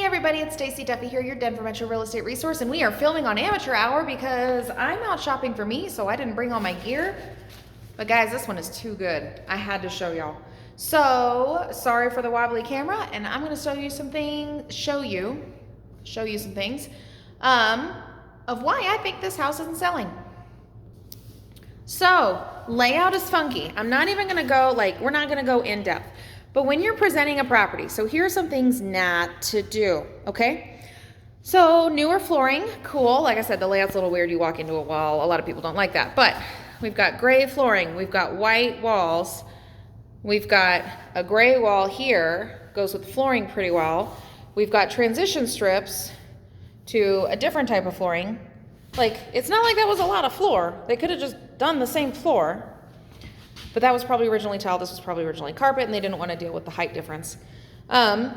everybody, it's Stacie Duffy here, your Denver Metro real estate resource, and we are filming on amateur hour because I'm out shopping for me, so I didn't bring all my gear. But guys, this one is too good. I had to show y'all. So, sorry for the wobbly camera, and I'm gonna show you some things of why I think this house isn't selling. So, layout is funky. I'm not even gonna go, we're not gonna go in depth. But when you're presenting a property, so here are some things not to do, okay? So newer flooring, cool. Like I said, the layout's a little weird. You walk into a wall. A lot of people don't like that. But we've got gray flooring. We've got white walls. We've got a gray wall here. Goes with flooring pretty well. We've got transition strips to a different type of flooring. Like, it's not like that was a lot of floor. They could have just done the same floor. But that was probably originally tile, this was probably originally carpet, and they didn't want to deal with the height difference. But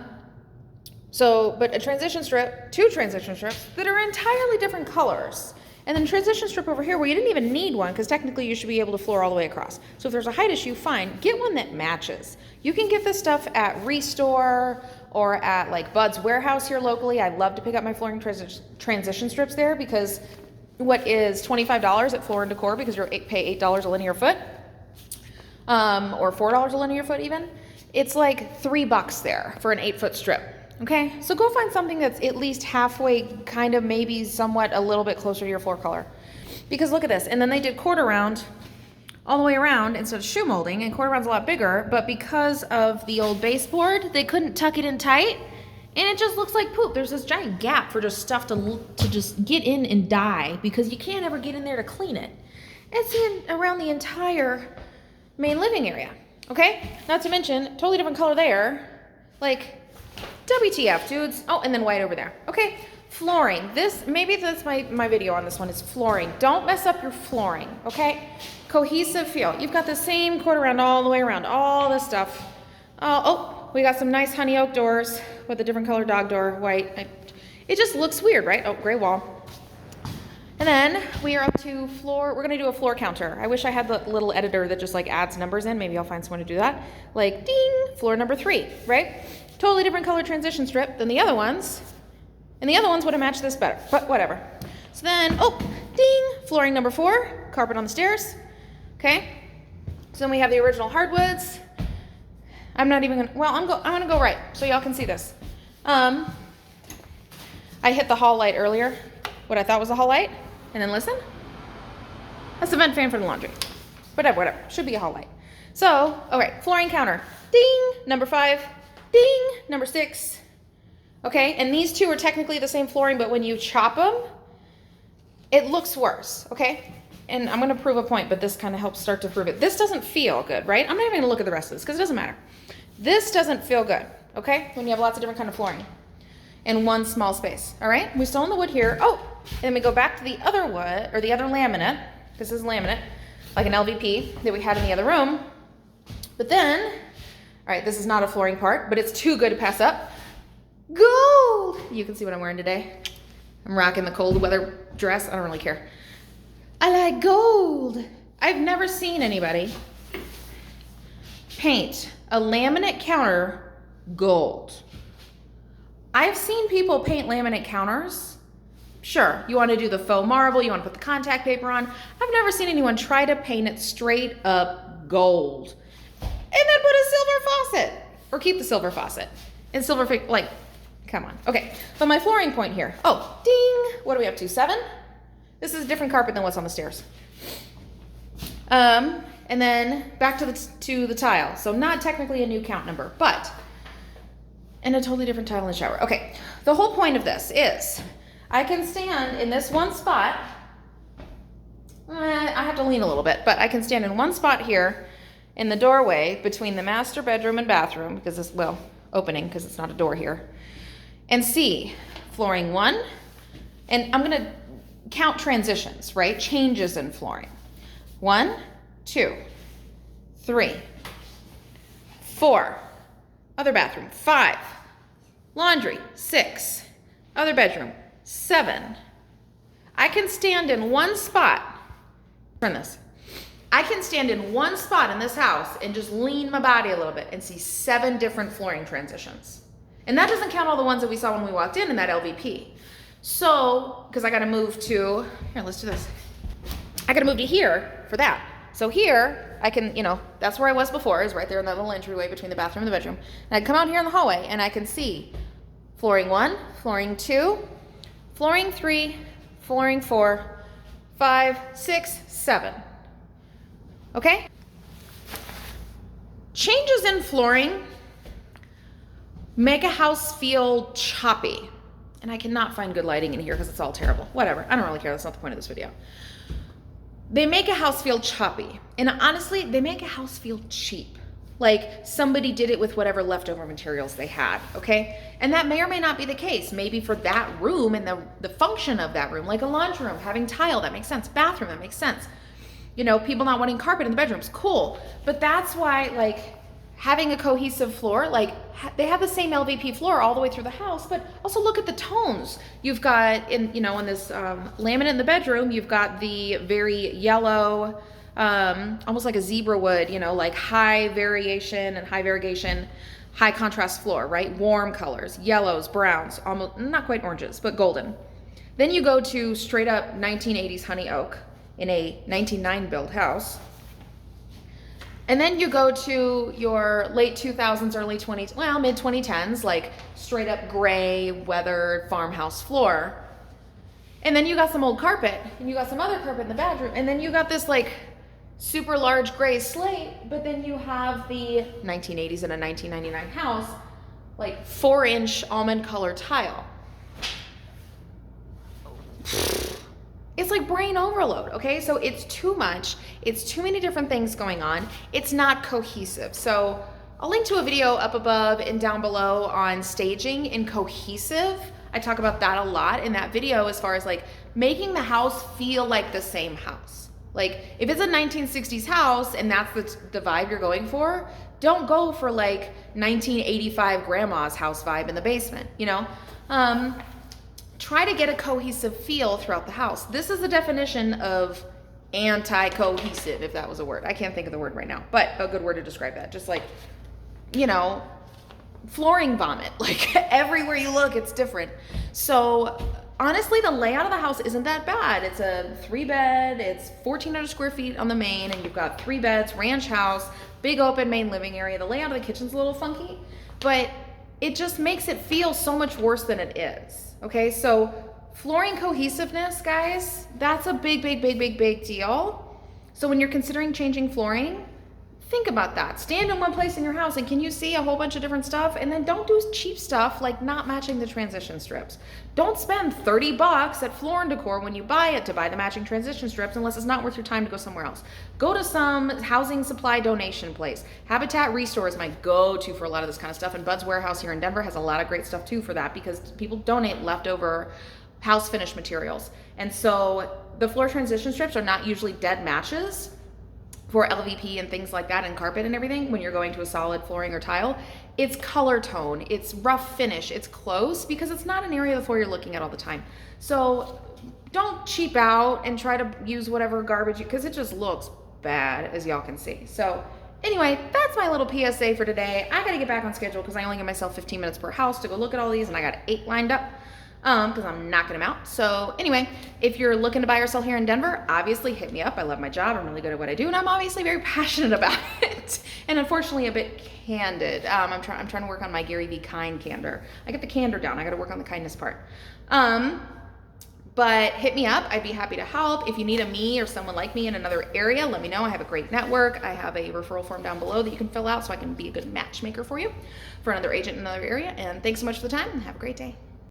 a transition strip, two transition strips that are entirely different colors. And then transition strip over here where you didn't even need one, because technically you should be able to floor all the way across. So if there's a height issue, fine, get one that matches. You can get this stuff at Restore or at like Bud's Warehouse here locally. I love to pick up my flooring transition strips there, because what is $25 at Floor & Decor, because you pay $8 a linear foot, or $4 a linear foot even, it's like $3 there for an 8-foot strip. Okay, so go find something that's at least halfway, kind of maybe somewhat a little bit closer to your floor color. Because look at this, and then they did quarter round all the way around instead of shoe molding, and quarter round's a lot bigger, but because of the old baseboard, they couldn't tuck it in tight, and it just looks like poop. There's this giant gap for just stuff to just get in and die, because you can't ever get in there to clean it. It's around the entire main living area, okay? Not to mention, totally different color there. Like, WTF, dudes. Oh, and then white over there. Okay, flooring. Maybe that's my video on this one, is flooring. Don't mess up your flooring, okay? Cohesive feel. You've got the same quarter round all the way around, all this stuff. Oh, we got some nice honey oak doors with a different color dog door, white. It just looks weird, right? Oh, gray wall. And then we are up to floor. We're gonna do a floor counter. I wish I had the little editor that just like adds numbers in. Maybe I'll find someone to do that. Like, ding, floor number 3, right? Totally different color transition strip than the other ones. And the other ones would have matched this better, but whatever. So then, oh, ding, flooring number 4, carpet on the stairs, okay? So then we have the original hardwoods. I'm not even gonna, well, I'm gonna go right so y'all can see this. I hit the hall light earlier, what I thought was a hall light. And then listen, that's the vent fan for the laundry. Whatever, should be a hall light. So, okay, flooring counter, ding, number 5, ding, number 6. Okay, and these two are technically the same flooring, but when you chop them, it looks worse, okay? And I'm gonna prove a point, but this kind of helps start to prove it. This doesn't feel good, right? I'm not even gonna look at the rest of this, because it doesn't matter. This doesn't feel good, okay? When you have lots of different kind of flooring in one small space, all right? We still in the wood here. Oh, and then we go back to the other wood, or the other laminate. This is laminate, like an LVP that we had in the other room. But then, all right, this is not a flooring part, but it's too good to pass up. Gold! You can see what I'm wearing today. I'm rocking the cold weather dress. I don't really care. I like gold. I've never seen anybody paint a laminate counter gold. I've seen people paint laminate counters. Sure, you want to do the faux marble, you want to put the contact paper on. I've never seen anyone try to paint it straight up gold and then put a silver faucet, or keep the silver faucet and silver, like, come on. Okay, but my flooring point here. Oh, ding, what are we up to, 7? This is a different carpet than what's on the stairs. And then back to the tile. So not technically a new count number, but and a totally different tile in the shower. Okay, the whole point of this is I can stand in this one spot. I have to lean a little bit, but I can stand in one spot here in the doorway between the master bedroom and bathroom, because it's, well, opening because it's not a door here, and see flooring 1, and I'm gonna count transitions, right? Changes in flooring. 1, 2, 3, 4, other bathroom, 5, laundry, 6, other bedroom, 7. I can stand in one spot. Turn this. I can stand in one spot in this house and just lean my body a little bit and see 7 different flooring transitions. And that doesn't count all the ones that we saw when we walked in that LVP. So, because I got to move to, here, let's do this. I got to move to here for that. So here, I can, that's where I was before, is right there in that little entryway between the bathroom and the bedroom. And I come out here in the hallway and I can see flooring 1, flooring 2, flooring 3, flooring 4, 5, 6, 7. Okay? Changes in flooring make a house feel choppy. And I cannot find good lighting in here because it's all terrible. Whatever, I don't really care, that's not the point of this video. They make a house feel choppy. And honestly, they make a house feel cheap. Like somebody did it with whatever leftover materials they had, okay? And that may or may not be the case. Maybe for that room and the function of that room, like a laundry room, having tile, that makes sense. Bathroom, that makes sense. People not wanting carpet in the bedrooms, cool. But that's why, like, having a cohesive floor, like they have the same LVP floor all the way through the house, but also look at the tones. You've got in this laminate in the bedroom, you've got the very yellow, almost like a zebra wood, like high variation and high variegation, high contrast floor, right? Warm colors, yellows, browns, almost not quite oranges, but golden. Then you go to straight up 1980s honey oak in a 1909 built house. And then you go to your late 2000s, early 20s, well, mid 2010s, like straight up gray, weathered farmhouse floor. And then you got some old carpet, and you got some other carpet in the bedroom, and then you got this like super large gray slate, but then you have the 1980s in a 1999 house, like 4-inch almond color tile. It's like brain overload, okay? So it's too much. It's too many different things going on. It's not cohesive. So I'll link to a video up above and down below on staging and cohesive. I talk about that a lot in that video as far as like making the house feel like the same house. Like if it's a 1960s house and that's the vibe you're going for, don't go for like 1985 grandma's house vibe in the basement, Try to get a cohesive feel throughout the house. This is the definition of anti-cohesive, if that was a word. I can't think of the word right now, but a good word to describe that. Just like, flooring vomit. Like everywhere you look, it's different. So honestly, the layout of the house isn't that bad. It's a 3-bed, it's 1,400 square feet on the main, and you've got 3 beds, ranch house, big open main living area. The layout of the kitchen's a little funky, but it just makes it feel so much worse than it is. Okay, so flooring cohesiveness, guys, that's a big deal. So when you're considering changing flooring, think about that. Stand in one place in your house and can you see a whole bunch of different stuff? And then don't do cheap stuff like not matching the transition strips. Don't spend $30 at Floor & Decor when you buy it to buy the matching transition strips unless it's not worth your time to go somewhere else. Go to some housing supply donation place. Habitat Restore is my go-to for a lot of this kind of stuff, and Bud's Warehouse here in Denver has a lot of great stuff too for that because people donate leftover house finish materials. And so the floor transition strips are not usually dead matches for LVP and things like that and carpet and everything when you're going to a solid flooring or tile. It's color tone, it's rough finish, it's close because it's not an area of the floor you're looking at all the time. So don't cheap out and try to use whatever garbage, because it just looks bad, as y'all can see. So anyway, that's my little PSA for today. I gotta get back on schedule because I only give myself 15 minutes per house to go look at all these, and I got 8 lined up because I'm knocking them out. So anyway, if you're looking to buy or sell here in Denver, obviously hit me up. I love my job. I'm really good at what I do, and I'm obviously very passionate about it. And unfortunately a bit candid. I'm trying to work on my Gary V. Kind candor. I get the candor down. I got to work on the kindness part. But hit me up. I'd be happy to help. If you need a me or someone like me in another area, let me know. I have a great network. I have a referral form down below that you can fill out so I can be a good matchmaker for you for another agent in another area. And thanks so much for the time, and have a great day.